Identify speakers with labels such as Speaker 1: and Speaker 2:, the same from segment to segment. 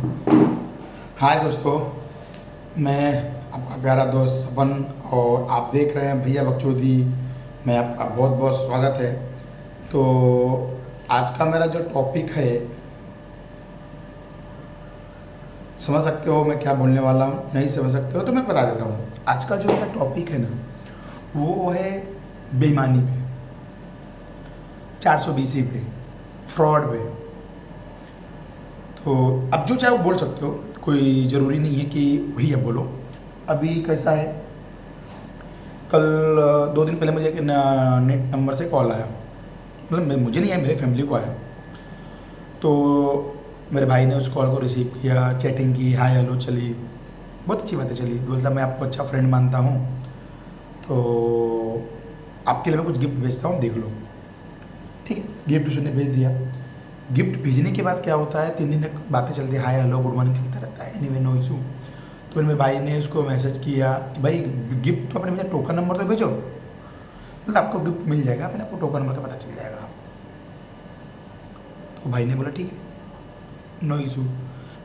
Speaker 1: हाय दोस्तों, मैं आपका प्यारा दोस्त सपन और आप देख रहे हैं भैया बकचोदी में आपका बहुत बहुत स्वागत है। तो आज का मेरा जो टॉपिक है, समझ सकते हो मैं क्या बोलने वाला हूँ? नहीं समझ सकते हो तो मैं बता देता हूँ। आज का जो मेरा टॉपिक है ना, वो है बेईमानी पे, 420 पे, फ्रॉड पे। तो अब जो चाहे वो बोल सकते हो, कोई ज़रूरी नहीं है कि वही अब बोलो। अभी कैसा है, कल 2 दिन पहले मुझे एक नेट नंबर से कॉल आया। मतलब मुझे नहीं आया, मेरे फैमिली को आया। तो मेरे भाई ने उस कॉल को रिसीव किया, चैटिंग की, हाय हेलो चली, बहुत अच्छी बातें चली। बोलता मैं आपको अच्छा फ्रेंड मानता हूँ, तो आपके लिए मैं कुछ गिफ्ट भेजता हूँ, देख लो। ठीक है, गिफ्ट उसने भेज दिया। गिफ्ट भेजने के बाद क्या होता है, 3 दिन तक बातें चलती है, हाय हेलो गुड मॉर्निंग चलता रहता है, एनीवे नो इशू। तो फिर मेरे भाई ने उसको मैसेज किया कि भाई गिफ्ट तो अपने मुझे टोकन नंबर तो भेजो, मतलब आपको गिफ्ट मिल जाएगा, फिर आपको टोकन नंबर का पता चल जाएगा। तो भाई ने बोला ठीक है, नो इशू।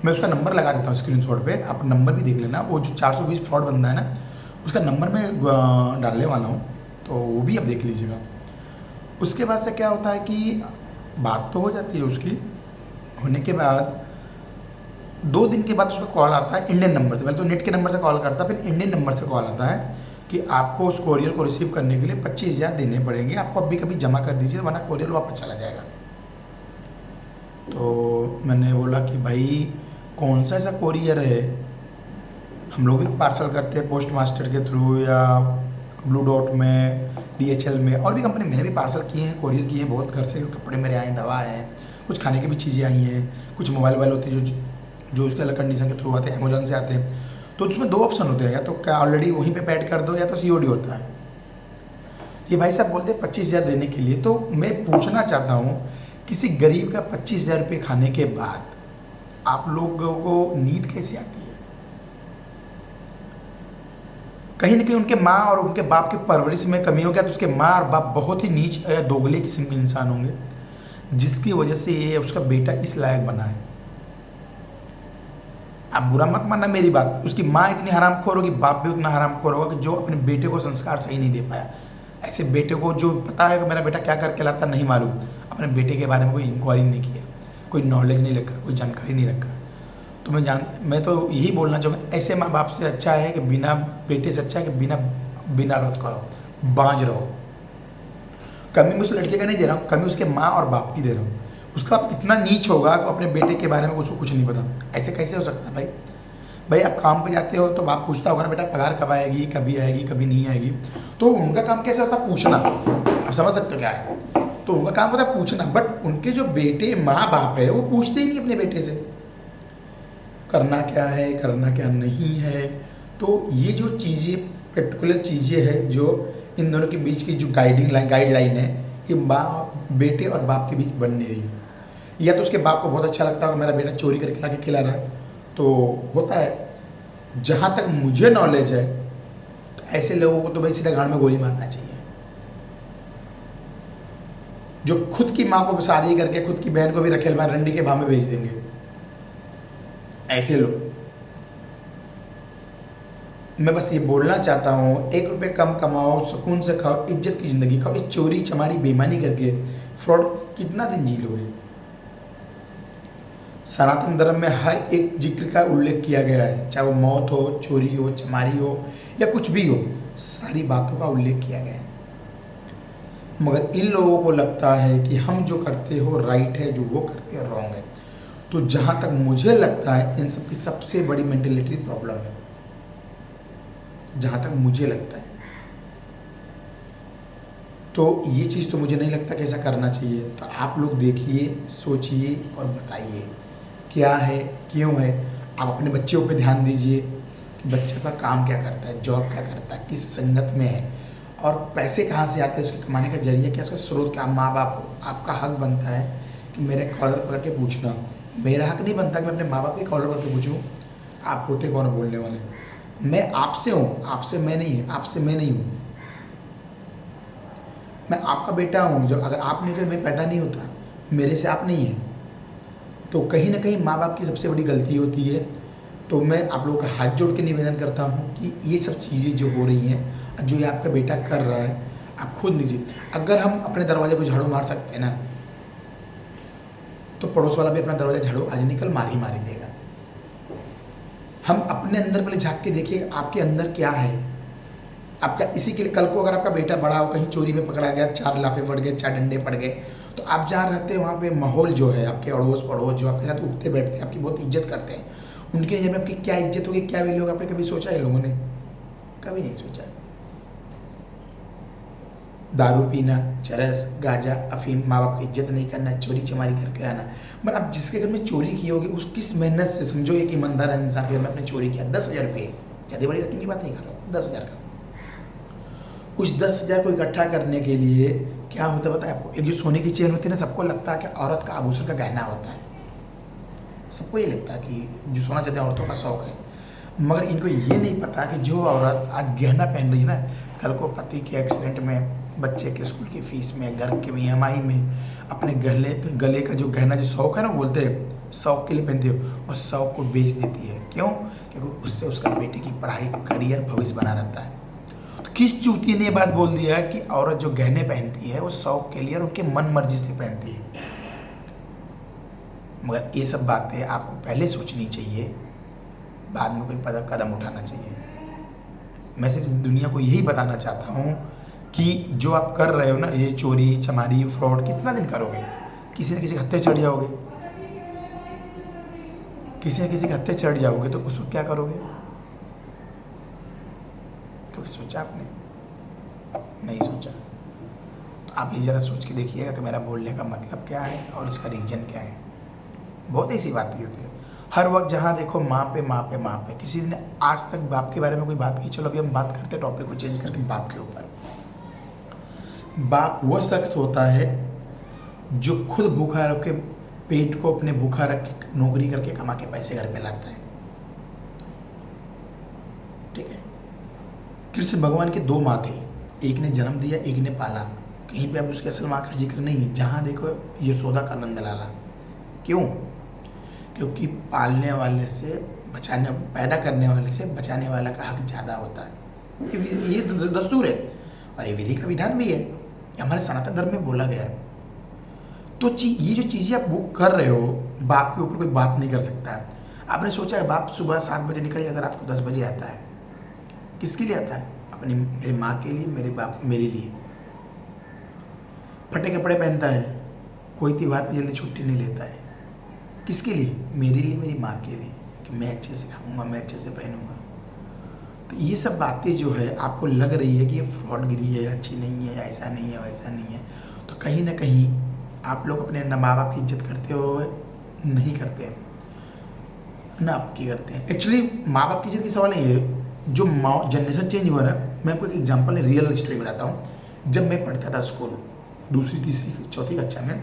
Speaker 1: मैं उसका नंबर लगा देता हूँ स्क्रीनशॉट पे, आप नंबर भी देख लेना। वो जो 420 फ्रॉड बंदा है ना, उसका नंबर मैं डालने वाला हूँ, तो वो भी आप देख लीजिएगा। उसके बाद से क्या होता है कि बात तो हो जाती है उसकी, होने के बाद 2 दिन के बाद उसका कॉल आता है इंडियन नंबर से। पहले तो नेट के नंबर से कॉल करता है, फिर इंडियन नंबर से कॉल आता है कि आपको उस कोरियर को रिसीव करने के लिए 25,000 देने पड़ेंगे, आपको अभी कभी जमा कर दीजिए वरना कोरियर वापस चला जाएगा। तो मैंने बोला कि भाई कौन सा ऐसा कोरियर है, हम लोग भी पार्सल करते हैं पोस्ट मास्टर के थ्रू या ब्लू डॉट में, DHL में, और भी कंपनी मैंने भी पार्सल किए हैं, कोरियर किए हैं बहुत। घर से कपड़े मेरे आए हैं, दवा है, कुछ खाने की भी चीज़ें आई हैं, कुछ मोबाइल वोबाइल होती है जो उसके अलग कंडीशन के थ्रू आते हैं, अमेजोन से आते हैं। तो उसमें 2 ऑप्शन होते हैं, या तो क्या ऑलरेडी वहीं पे पैड कर दो, या तो COD होता है। ये भाई साहब बोलते हैं 25,000 देने के लिए। तो मैं पूछना चाहता हूँ, किसी गरीब का 25,000 रुपये खाने के बाद आप लोगों को नींद कैसे आती है? कहीं ना कहीं उनके माँ और उनके बाप की परवरिश में कमी हो गया, तो उसके माँ और बाप बहुत ही नीच या दोगले किस्म के इंसान होंगे, जिसकी वजह से ये उसका बेटा इस लायक बना है। आप बुरा मत मानना मेरी बात, उसकी माँ इतनी हरामखोर होगी, बाप भी उतना हरामखोर होगा कि जो अपने बेटे को संस्कार सही नहीं दे पाया। ऐसे बेटे को जो पता है कि मेरा बेटा क्या करके लाता नहीं मालूम, अपने बेटे के बारे में कोई इंक्वायरी नहीं किया, कोई नॉलेज नहीं रखा, कोई जानकारी नहीं रखा। तो मैं तो यही बोलना चाहूँगा, ऐसे माँ बाप से अच्छा है कि बिना बेटे से अच्छा है कि बिना बिना रौत करो, बांझ रहो। कमी मैं उस लड़के का नहीं दे रहा हूँ, कमी उसके माँ और बाप की दे रहा हूँ। उसका कितना नीच होगा कि अपने बेटे के बारे में उसको कुछ नहीं पता। ऐसे कैसे हो सकता है भाई? भाई आप काम पे जाते हो तो बाप पूछता होगा ना, बेटा पगार कब आएगी, कभी आएगी, कभी नहीं आएगी। तो उनका काम कैसे होता है? पूछना। आप समझ सकते हो क्या है? तो उनका काम होता है पूछना, बट उनके जो बेटे माँ बाप है वो पूछते ही नहीं अपने बेटे से करना क्या है, करना क्या नहीं है। तो ये जो चीज़ें, पर्टिकुलर चीज़ें हैं जो इन दोनों के बीच की जो गाइडलाइन है, ये बेटे और बाप के बीच बन नहीं रही है। या तो उसके बाप को बहुत अच्छा लगता है मेरा बेटा चोरी करके ला के खिला रहा है, तो होता है। जहाँ तक मुझे नॉलेज है, तो ऐसे लोगों को तो भाई सीधा गांड में गोली मारना चाहिए, जो खुद की माँ को शादी करके खुद की बहन को भी रखेल में रंडी के भाव में भेज देंगे। ऐसे लोग, मैं बस ये बोलना चाहता हूँ, 1 रुपये कम कमाओ, सुकून से खाओ, इज्जत की ज़िंदगी खाओ। ये चोरी चमारी बेईमानी करके फ्रॉड कितना दिन जी लोगे? सनातन धर्म में हर एक जिक्र का उल्लेख किया गया है, चाहे वो मौत हो, चोरी हो, चमारी हो, या कुछ भी हो, सारी बातों का उल्लेख किया गया है। मगर इन लोगों को लगता है कि हम जो करते हो राइट है, जो वो करते हो रॉन्ग है। तो जहाँ तक मुझे लगता है, इन सब की सबसे बड़ी मेंटेलिटी प्रॉब्लम है, जहाँ तक मुझे लगता है। तो ये चीज़ तो मुझे नहीं लगता कि ऐसा करना चाहिए। तो आप लोग देखिए, सोचिए और बताइए क्या है, क्यों है। आप अपने बच्चों पे ध्यान दीजिए कि बच्चे का काम क्या करता है, जॉब क्या करता है, किस संगत में है, और पैसे कहाँ से आते हैं, उसके कमाने का जरिया क्या, उसका स्रोत क्या। माँ बाप हो, आपका हक बनता है कि मेरे कॉलर पकड़ के पूछना। मेरा हक नहीं बनता कि मैं अपने माँ बाप के कॉलर पकड़ के पूछूँ। आप होते कौन बोलने वाले? मैं आपसे हूँ, आपसे मैं नहीं, आपसे मैं नहीं हूँ। मैं आपका बेटा हूँ, जब अगर आप नहीं तो मैं पैदा नहीं होता, मेरे से आप नहीं है। तो कहीं न कहीं माँ-बाप की सबसे बड़ी गलती होती है। तो मैं आप लोगों का हाथ जोड़ के निवेदन करता हूँ कि ये सब चीज़ें जो हो रही हैं, जो ये आपका बेटा कर रहा है, आप खुद लीजिए। अगर हम अपने दरवाजे को झाड़ू मार सकते हैं ना, तो पड़ोस वाला भी अपना दरवाज़ा झाड़ू आज नहीं कल मार ही देगा। हम अपने अंदर पहले झाँक के देखिए आपके अंदर क्या है? आपका इसी के लिए कल को अगर आपका बेटा बड़ा हो, कहीं चोरी में पकड़ा गया, 4 लाफे पड़ गए, 4 डंडे पड़ गए, तो आप जहाँ रहते हैं वहाँ पे माहौल जो है, आपके अड़ोस-पड़ोस जो आपके साथ उठते बैठते हैं, आपकी बहुत इज़्ज़त करते हैं, उनकी नज़र में आपकी क्या इज़्ज़त होगी, क्या वैल्यू होगा, आपने कभी सोचा है लोगों ने? कभी नहीं सोचा। दारू पीना, चरस, गांजा, अफीम, माँ-बाप की इज़्ज़त नहीं करना, चोरी-चमारी करके आना। मतलब आप जिसके घर में चोरी की होगी, उस किस मेहनत से समझो एक ईमानदार इंसान के घर में आपने चोरी किया, 10,000 रुपए, ज़्यादा बड़ी रकम की बात नहीं कर रहा हूँ, 10,000 का। उस 10,000 को इकट्ठा करने के लिए क्या होता है पता है आपको? एक जो सोने की चेन होती है ना, सबको लगता है कि औरत का आभूषण का गहना होता है। सबको ये लगता है कि जो सोना चाहते हैं औरतों का शौक है। मगर इनको ये नहीं पता कि जो औरत आज गहना पहन रही है ना, कल को पति के एक्सीडेंट में, बच्चे के स्कूल की फीस में, घर के ईएमआई में, अपने गले गले का जो गहना जो शौक है ना, बोलते हैं शौक के लिए पहनती हो, और शौक को बेच देती है। क्यों? क्योंकि उससे उसका बेटे की पढ़ाई, करियर, भविष्य बना रहता है। तो किस चूती ने ये बात बोल दिया है कि औरत जो गहने पहनती है वो शौक के लिए और उनके मन मर्जी से पहनती है? मगर ये सब बातें आपको पहले सोचनी चाहिए, बाद में कोई कदम उठाना चाहिए। मैं सिर्फ दुनिया को यही बताना चाहता हूँ कि जो आप कर रहे हो ना, ये चोरी चमारी फ्रॉड कितना दिन करोगे? किसी न किसी के हत्थे चढ़ जाओगे, किसी न किसी के हत्थे चढ़ जाओगे तो उस वक्त क्या करोगे? कभी सोचा आपने? नहीं सोचा। तो आप ये ज़रा सोच के देखिएगा कि मेरा बोलने का मतलब क्या है और इसका रीज़न क्या है। बहुत ऐसी बातें होती है, हर वक्त जहाँ देखो माँ पे माँ पे माँ पे। किसी ने आज तक बाप के बारे में कोई बात की? चलो अभी हम बात करते हैं टॉपिक को चेंज करके बाप के ऊपर। बाप वह शख्स होता है जो खुद भूखा रख के, पेट को अपने भूखा रख के नौकरी करके कमा के पैसे घर पे लाता है। ठीक है? कृष्ण भगवान के 2 माँ थे, एक ने जन्म दिया, एक ने पाला। कहीं पे अब उसकी असल माँ का जिक्र नहीं है। जहाँ देखो यशोदा का नंद लाला। क्यों? क्योंकि पालने वाले से बचाने, पैदा करने वाले से बचाने वाला का हक ज़्यादा होता है। ये दस्तूर है और ये विधि का विधान भी है, ये हमारे सनातन धर्म में बोला गया है। तो ये जो चीज़ें आप वो कर रहे हो, बाप के ऊपर कोई बात नहीं कर सकता है। आपने सोचा है बाप सुबह 7 बजे निकल जाता है, रात को 10 बजे आता है, किसके लिए आता है? अपनी, मेरी माँ के लिए, मेरे बाप, मेरे लिए। फटे कपड़े पहनता है, कोई त्यौहार पर जल्दी छुट्टी नहीं लेता है, किसके लिए? मेरे लिए, मेरी माँ के लिए, कि मैं अच्छे से खाऊंगा, मैं अच्छे से पहनूंगा। तो ये सब बातें जो है आपको लग रही है कि ये फ्रॉडगिरी है, अच्छी नहीं है, ऐसा नहीं है, वैसा नहीं है, तो कहीं ना कहीं आप लोग अपने न माँ बाप की इज्जत करते हो, नहीं करते, ना आपकी करते हैं। एक्चुअली माँ बाप की इज्जत की सवाल नहीं है, जो जनरेशन चेंज हुआ ना। मैं आपको एक एग्जाम्पल, रियल स्टोरी बताता हूँ। जब मैं पढ़ता था स्कूल, दूसरी तीसरी चौथी कक्षा में,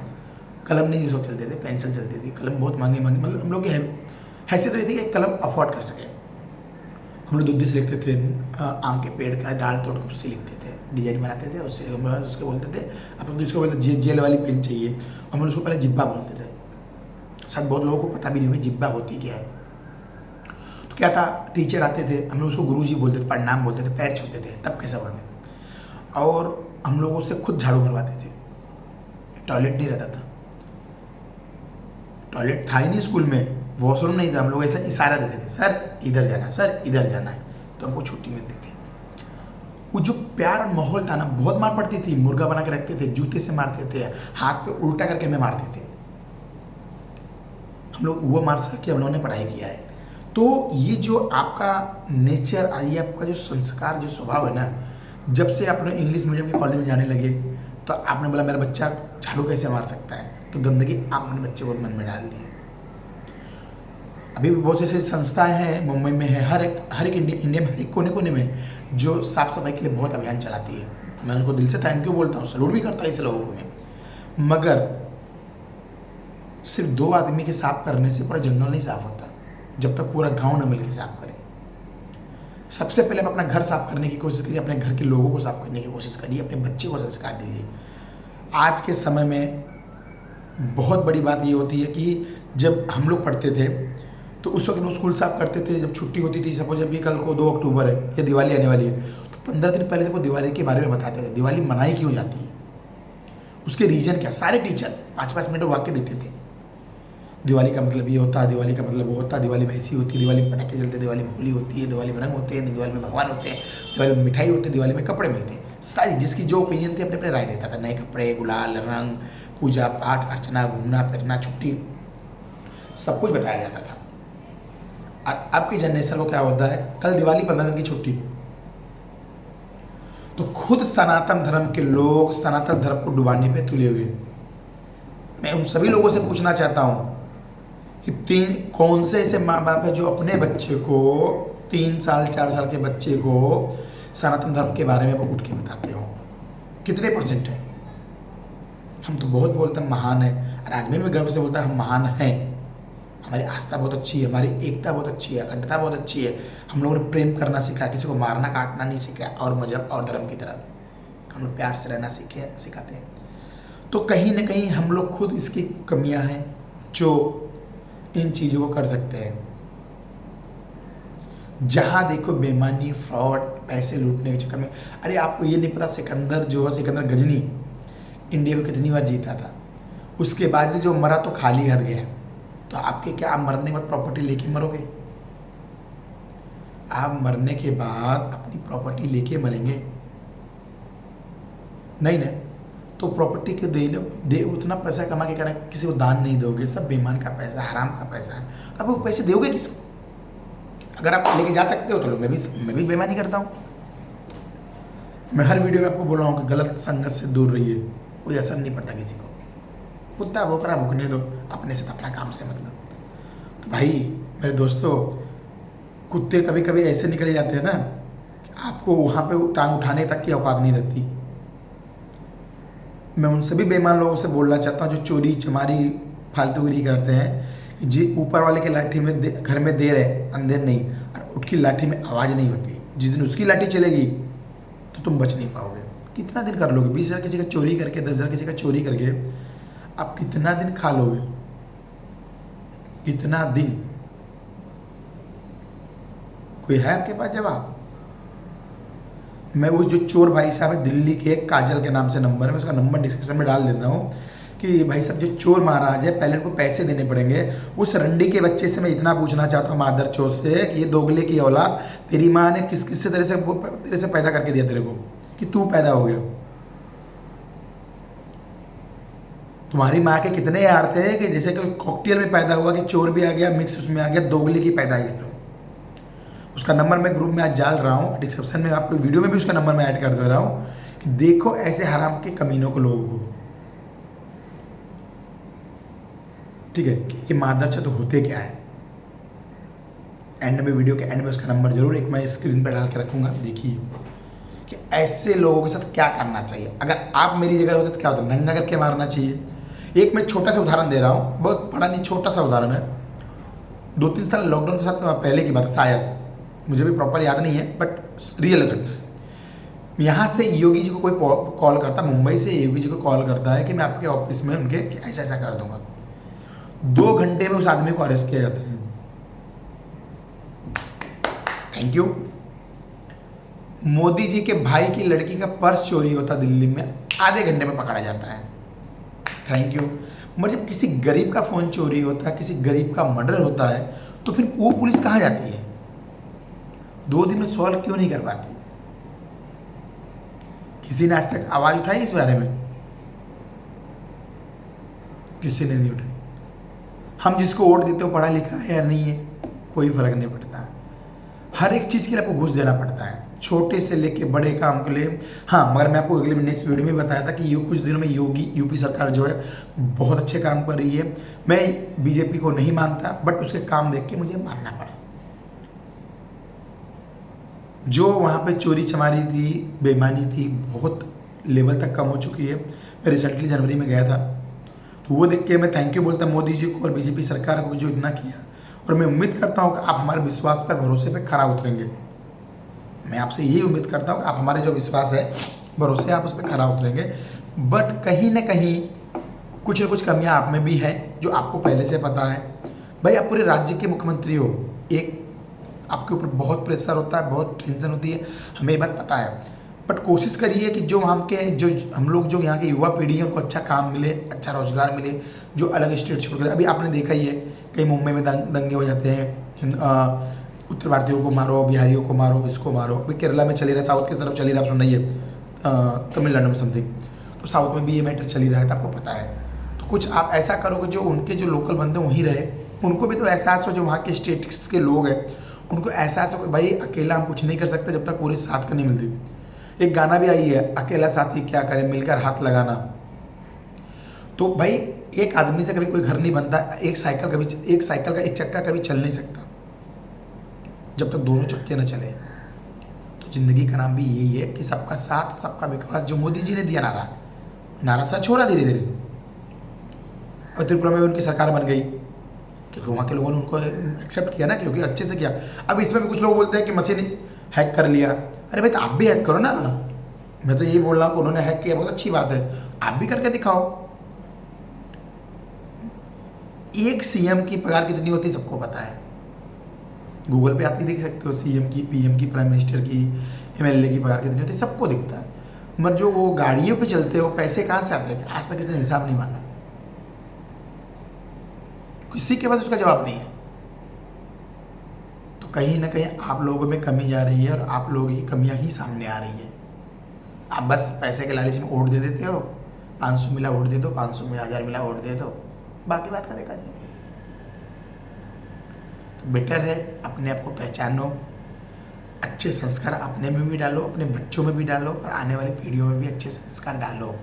Speaker 1: कलम नहीं सब चलते थे, पेंसिल चलती थी। कलम बहुत महंगे महंगे, मतलब हम लोग की हैसियत रहती है कि कलम अफोर्ड कर सके। हम लोग दुद्धी से लिखते थे, आम के पेड़ का डाल तोड़ के उससे लिखते थे, डिजाइन बनाते थे, उससे उसके बोलते थे। अब उसको बोलते जेल वाली पेन चाहिए, हम लोग उसको पहले जिब्बा बोलते थे। शायद बहुत लोगों को पता भी नहीं होगा जिब्बा होती क्या है। तो क्या था, टीचर आते थे, हम लोग उसको गुरुजी बोलते थे, प्रणाम बोलते थे, पैर छूते थे तब के समय में। और हम लोगों से खुद झाड़ू मरवाते थे। टॉयलेट नहीं रहता था, टॉयलेट था ही नहीं स्कूल में, वॉशरूम नहीं था। हम लोग ऐसा इशारा देते थे, सर इधर जाना, सर इधर जाना है, तो हमको छुट्टी मिलती थी। वो जो प्यार और माहौल था ना, बहुत मार पड़ती थी। मुर्गा बना के रखते थे, जूते से मारते थे, हाथ पे उल्टा करके हमें मारते थे। हम लोग वो मार सके, हम लोगों ने पढ़ाई किया है। तो ये जो आपका नेचर, ये आपका जो संस्कार, जो स्वभाव है ना, जब से आप इंग्लिश मीडियम के कॉलेज में जाने लगे, तो आपने बोला मेरा बच्चा झाड़ू कैसे मार सकता है, तो गंदगी आप अपने बच्चे को मन में डाल दी। अभी भी बहुत ऐसे संस्थाएं हैं, मुंबई में है, हर एक इंडिया में, हर एक कोने कोने में, जो साफ सफाई के लिए बहुत अभियान चलाती है। मैं उनको दिल से थैंक यू बोलता हूँ, सलूट भी करता हूँ ऐसे लोगों को मैं। मगर सिर्फ 2 आदमी के साफ करने से पूरा जंगल नहीं साफ होता, जब तक पूरा गांव न मिलकर साफ करे। सबसे पहले आप अपना घर साफ करने की कोशिश करिए, अपने घर के लोगों को साफ करने की कोशिश करिए, अपने बच्चे को संस्कार दीजिए। आज के समय में बहुत बड़ी बात ये होती है कि जब हम लोग पढ़ते थे तो उस वक्त लोग स्कूल साफ करते थे, जब छुट्टी होती थी, सपोज अभी कल को 2 अक्टूबर है या दिवाली आने वाली है, तो 15 दिन पहले से वो दिवाली के बारे में बताते थे, दिवाली मनाई क्यों जाती है, उसके रीजन क्या। सारे टीचर 5-5 मिनट वाक्य देते थे, दिवाली का मतलब ये होता है, दिवाली का मतलब वो होता है, दिवाली में ऐसी होती है, दिवाली में पटाखे जलते हैं, दिवाली में होली होती है, दिवाली में रंग होते हैं, दिवाली में भगवान होते हैं, दिवाली में मिठाई होती है, दिवाली में कपड़े मिलते हैं। सारी जिसकी जो ओपिनियन थी अपने अपने राय देता था, नए कपड़े, गुलाल, रंग, पूजा पाठ अर्चना, घूमना फिरना, छुट्टी, सब कुछ बताया जाता था। और अब की जनरेशन को क्या होता है, कल दिवाली 15 दिन की छुट्टी, तो खुद सनातन धर्म के लोग सनातन धर्म को डुबाने पे तुले हुए। मैं उन सभी लोगों से पूछना चाहता हूं कि कौन से ऐसे माँ बाप है जो अपने बच्चे को 3 साल 4 साल के बच्चे को सनातन धर्म के बारे में उठ के बताते हो, कितने % है। हम तो बहुत बोलते हैं महान है, और आज मैं गर्व से बोलता हम महान हैं, हमारी आस्था बहुत अच्छी है, हमारी एकता बहुत अच्छी है, अखंडता बहुत अच्छी है, हम लोगों ने प्रेम करना सीखा, किसी को मारना काटना नहीं सीखा, और मजहब और धर्म की तरह हम लोग प्यार से रहना सिखाते हैं। तो कहीं ना कहीं हम लोग खुद इसकी कमियां हैं जो इन चीज़ों को कर सकते हैं। जहां देखो बेईमानी, फ्रॉड, पैसे लूटने के चक्कर में, अरे आपको ये नहीं पता सिकंदर जो है, सिकंदर गजनी इंडिया को कितनी बार जीता था, उसके बाद भी जो मरा तो खाली हार गया। तो आपके क्या, आप मरने के बाद प्रॉपर्टी लेके मरोगे? आप मरने के बाद अपनी प्रॉपर्टी लेके मरेंगे? नहीं ना। तो प्रॉपर्टी के दे उतना पैसा कमा के करें, किसी को दान नहीं दोगे, सब बेईमान का पैसा, हराम का पैसा है, अब वो पैसे दोगे किसको? अगर आप लेके जा सकते हो तो लो, मैं भी बेईमानी करता हूँ। मैं हर वीडियो में आपको बोल रहा हूँ कि गलत संगत से दूर रहिए, कोई असर नहीं पड़ता किसी को, कुत्ता भोकरा भुकने दो, अपने से अपना काम से मतलब। तो भाई मेरे दोस्तों, कुत्ते कभी कभी ऐसे निकल जाते हैं ना कि आपको वहाँ पे टांग उठाने तक की औकात नहीं रहती। मैं उन सभी बेईमान लोगों से बोलना चाहता हूँ जो चोरी चमारी फालतूगिरी करते हैं, जी ऊपर वाले के लाठी में घर में देर है अंधेर नहीं, और उसकी लाठी में आवाज़ नहीं होती। जिस दिन उसकी लाठी चलेगी तो तुम बच नहीं पाओगे। कितना दिन कर लोगे? 20,000 किसी का चोरी करके, 10,000 किसी का चोरी करके आप कितना दिन खा लोगे? कितना दिन? कोई है आपके पास जवाब? मैं उस जो चोर भाई साहब है दिल्ली के, काजल के नाम से नंबर है, मैं उसका नंबर डिस्क्रिप्शन में डाल देता हूँ कि भाई साहब जो चोर महाराज है पहले उनको पैसे देने पड़ेंगे। उस रंडी के बच्चे से मैं इतना पूछना चाहता हूँ मादर चोर से कि ये दोगले की औलाद, तेरी माँ ने किस किस से तेरे से पैदा करके दिया तेरे को कि तू पैदा हो गया? तुम्हारी माँ के कितने यार थे कि जैसे कि कॉकटेल में पैदा हुआ कि चोर भी आ गया, मिक्स उसमें आ गया, दोगले की पैदाइश। उसका नंबर मैं ग्रुप में आज डाल रहा हूँ, डिस्क्रिप्शन में आपको वीडियो में भी उसका नंबर मैं ऐड कर दे रहा हूँ कि देखो ऐसे हराम के कमीनों को, लोगों को। ठीक है, ये मादरचोद तो होते क्या है। एंड में, वीडियो के एंड में उसका नंबर जरूर एक मैं स्क्रीन पर डाल के रखूँगा, देखिए कि ऐसे लोगों के साथ क्या करना चाहिए। अगर आप मेरी जगह होते तो क्या होता? नंगा करके मारना चाहिए। एक मैं छोटा सा उदाहरण दे रहा हूँ, बहुत बड़ा नहीं, छोटा सा उदाहरण है। 2-3 साल लॉकडाउन के साथ पहले की बात, शायद मुझे भी प्रॉपर याद नहीं है, बट रियल घटना है। यहाँ से योगी जी को कोई कॉल करता, मुंबई से योगी जी को कॉल करता है कि मैं आपके ऑफिस में उनके ऐसा ऐसा कर दूंगा। 2 घंटे में उस आदमी को अरेस्ट किया जाता है। Thank you. मोदी जी के भाई की लड़की का पर्स चोरी होता दिल्ली में, आधे घंटे में पकड़ा जाता है। Thank you. मगर जब किसी गरीब का फ़ोन चोरी होता है, किसी गरीब का मर्डर होता है, तो फिर वो पुलिस कहाँ जाती है? 2 दिन में सॉल्व क्यों नहीं कर पाती? किसी ने आज तक आवाज़ उठाई इस बारे में? किसी ने नहीं उठाई। हम जिसको वोट देते हो पढ़ा लिखा है या नहीं है, कोई फर्क नहीं पड़ता। हर एक चीज़ के लिए आपको घूस देना पड़ता है, छोटे से लेके बड़े काम के लिए। हाँ, मगर मैं आपको अगले नेक्स्ट वीडियो में बताया था कि कुछ दिनों में यूपी सरकार जो है बहुत अच्छे काम कर रही है। मैं बीजेपी को नहीं मानता, बट उसके काम देख के मुझे मानना पड़ा। जो वहाँ पे चोरी चमारी थी, बेईमानी थी, बहुत लेवल तक कम हो चुकी है। मैं रिसेंटली जनवरी में गया था, तो वो देख के मैं थैंक यू बोलता मोदी जी को और बीजेपी सरकार को जो इतना किया। और मैं उम्मीद करता हूँ कि आप हमारे विश्वास पर, भरोसे पे खरा उतरेंगे। मैं आपसे यही उम्मीद करता हूँ कि आप हमारे जो विश्वास है, भरोसे, आप उस पर खरा उतरेंगे। बट कहीं ना कहीं कुछ न कुछ कमियां आप में भी है जो आपको पहले से पता है। भाई आप पूरे राज्य के मुख्यमंत्री हो, एक आपके ऊपर बहुत प्रेशर होता है, बहुत टेंशन होती है, हमें ये बात पता है। बट कोशिश करिए कि जो वहाँ के जो हम लोग जो यहाँ के युवा पीढ़ी है उनको अच्छा काम मिले, अच्छा रोजगार मिले, जो अलग स्टेट छोड़कर अभी आपने देखा ही है कहीं मुंबई में दंगे हो जाते हैं, उत्तर भारतीयों को मारो, बिहारियों को मारो, इसको मारो। अभी केरला में चली रहा, साउथ की तरफ चली रहा, आप सुन रही है तमिलनाडु में समथिंग, तो साउथ में भी ये मैटर चली रहा है, तो आपको पता है। तो कुछ आप ऐसा करो कि जो उनके जो लोकल बंदे वहीं रहे, उनको भी तो एहसास हो, जो वहाँ के स्टेट्स के लोग हैं उनको एहसास हो कि भाई अकेला हम कुछ नहीं कर सकते जब तक पूरे साथ का नहीं मिलती। एक गाना भी आई है, अकेला साथी क्या करे, मिलकर हाथ लगाना। तो भाई एक आदमी से कभी कोई घर नहीं बनता, एक साइकिल का एक चक्का कभी चल नहीं सकता जब तक दोनों चक्के न चले। तो जिंदगी का नाम भी यही है कि सबका साथ सबका विकास, जो मोदी जी ने दिया नारा सच हो रहा धीरे धीरे। और त्रिपुरा में उनकी सरकार बन गई क्योंकि वहाँ के लोगों ने उनको एक्सेप्ट किया ना, क्योंकि अच्छे से किया। अब इसमें भी कुछ लोग बोलते हैं कि मशीन हैक कर लिया। अरे भाई तो आप भी हैक करो ना, मैं तो यही बोल रहा हूँ कि उन्होंने हैक किया, बहुत अच्छी बात है, आप भी करके दिखाओ। एक सीएम की पगार कितनी होती है सबको पता है, गूगल पे आप ही देख सकते हो, सीएम की, पीएम की, प्राइम मिनिस्टर की, एमएलए की पगार कितनी होती है सबको दिखता है। मगर जो वो गाड़ियों पे चलते हो पैसे कहाँ से आते हैं, आज तक किसी ने हिसाब नहीं मांगा, किसी के पास उसका जवाब नहीं है। तो कहीं ना कहीं आप लोगों में कमी जा रही है और आप लोगों की कमियां ही सामने आ रही है। आप बस पैसे के लालच में वोट दे देते हो, 500 मिला वोट दे दो, 500 मिला, 1000 मिला वोट दे दो, बाकी बात का देखा जाए। तो बेटर है अपने आप को पहचानो, अच्छे संस्कार अपने में भी डालो, अपने बच्चों में भी डालो और आने वाली पीढ़ियों में भी अच्छे संस्कार डालो।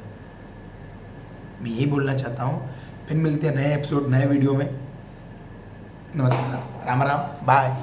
Speaker 1: मैं यही बोलना चाहता हूँ। फिर मिलते हैं नए एपिसोड, नए वीडियो में। नमस्कार, राम राम, बाय।